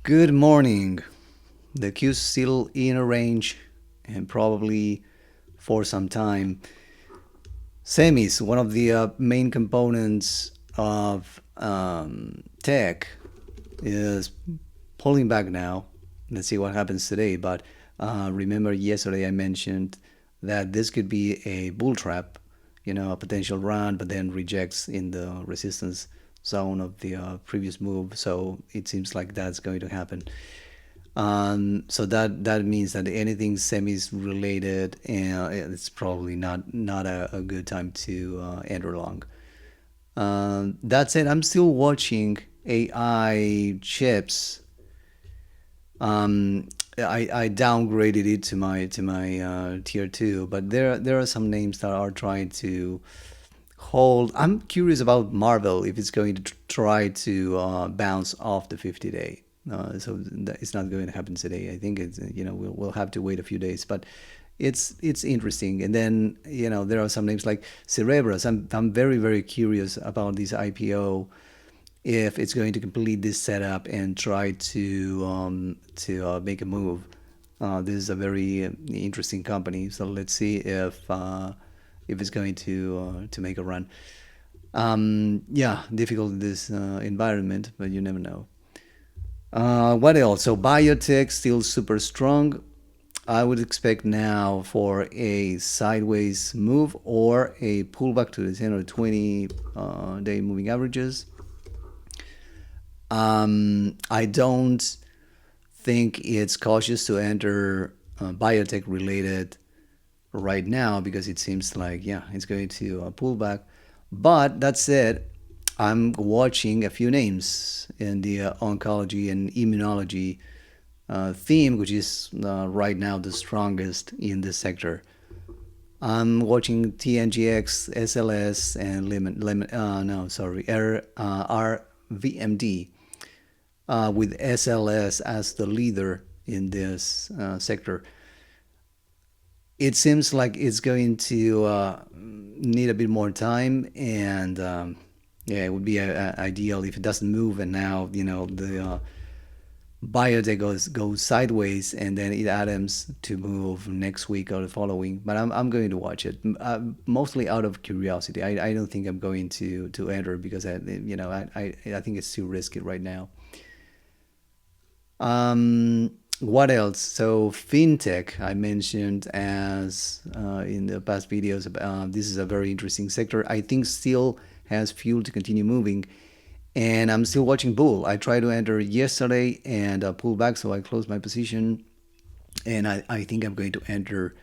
Good morning. The Q's still in a range and probably for some time. Semis, one of the main components of tech, is pulling back now. Let's see what happens today. But remember, yesterday I mentioned that this could be a bull trap, a potential run, but then rejects in the resistance zone of the previous move. So it seems like that's going to happen. So that means that anything semis related, it's probably not a good time to enter long. That said, I'm still watching AI chips. I downgraded it to my tier two, but there are some names that are trying to hold. I'm curious about Marvel if it's going to try to bounce off the 50-day. So it's not going to happen today. I think it's we'll have to wait a few days, but it's interesting. And then there are some names like Cerebras. I'm very curious about this IPO, if it's going to complete this setup and try to make a move. This is a very interesting company, so let's see if it's going to make a run. Yeah, difficult in this environment, but you never know. What else? So biotech still super strong. I would expect now for a sideways move or a pullback to the 10 or 20 day moving averages. I don't think it's cautious to enter biotech related right now because it seems like, yeah, it's going to pull back. But that said, I'm watching a few names in the oncology and immunology theme, which is right now the strongest in this sector. I'm watching TNGX, SLS, and no, sorry, RVMD, with SLS as the leader in this sector. It seems like it's going to need a bit more time, and yeah, it would be ideal if it doesn't move, and now the biotech goes sideways, and then it attempts to move next week or the following. But I'm going to watch it, mostly out of curiosity. I don't think I'm going to enter because I think it's too risky right now. What else? So fintech, I mentioned as in the past videos. This is a very interesting sector. I think still has fuel to continue moving, and I'm still watching bull. I tried to enter yesterday and pull back, so I closed my position, and I think I'm going to enter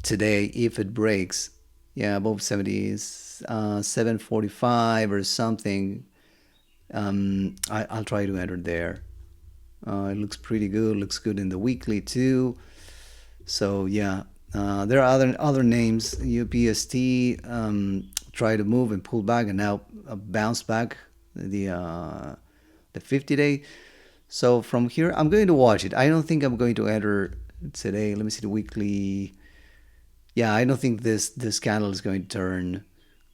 today if it breaks. Yeah, above 70s, 745 or something. I'll try to enter there. It looks pretty good. Looks good in the weekly too. So yeah, there are other names. UPST try to move and pull back, and now bounce back the 50-day. So from here, I'm going to watch it. I don't think I'm going to enter today. Let me see the weekly. Yeah, I don't think this candle is going to turn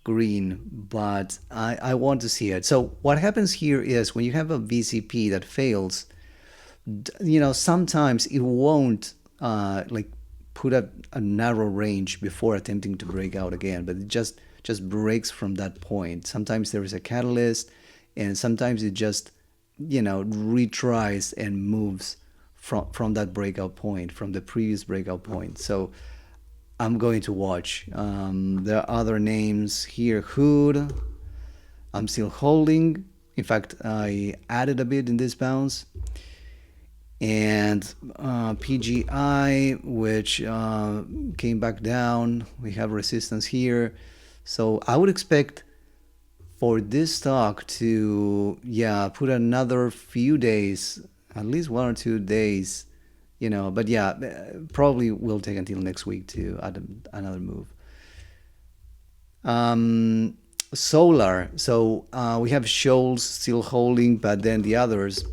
green, but I want to see it. So what happens here is when you have a VCP that fails, sometimes it won't like put up a narrow range before attempting to break out again, but it just breaks from that point. Sometimes there is a catalyst, and sometimes it just retries and moves from that breakout point, from the previous breakout point. So I'm going to watch. There are other names here. Hood, I'm still holding. In fact, I added a bit in this bounce. And PGI, which came back down. We have resistance here. So I would expect for this stock to, yeah, put another few days, at least 1 or 2 days, but yeah, probably will take until next week to add another move. Solar. So we have Shoals still holding, but then the others,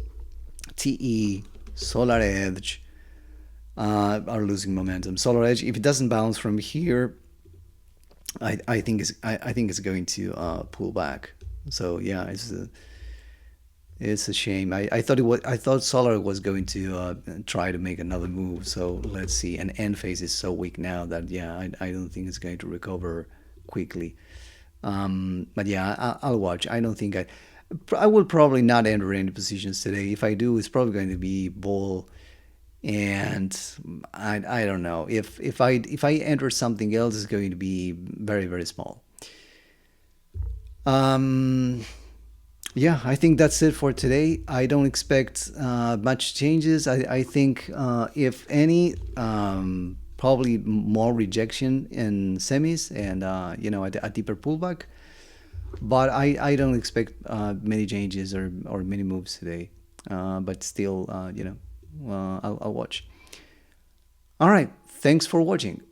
TE, Solar Edge, are losing momentum. Solar Edge, if it doesn't bounce from here, I think it's going to pull back. So yeah, It's a shame. I thought it was. I thought Solar was going to try to make another move. So let's see. And end phase is so weak now that yeah, I don't think it's going to recover quickly. But yeah, I'll watch. I don't think I will probably not enter any positions today. If I do, it's probably going to be bull, and I don't know if I enter something else, it's going to be very very small. Um, yeah, I think that's it for today. I don't expect much changes. I think, if any, probably more rejection in semis and, a deeper pullback. But I don't expect many changes or many moves today. But still, I'll watch. All right. Thanks for watching.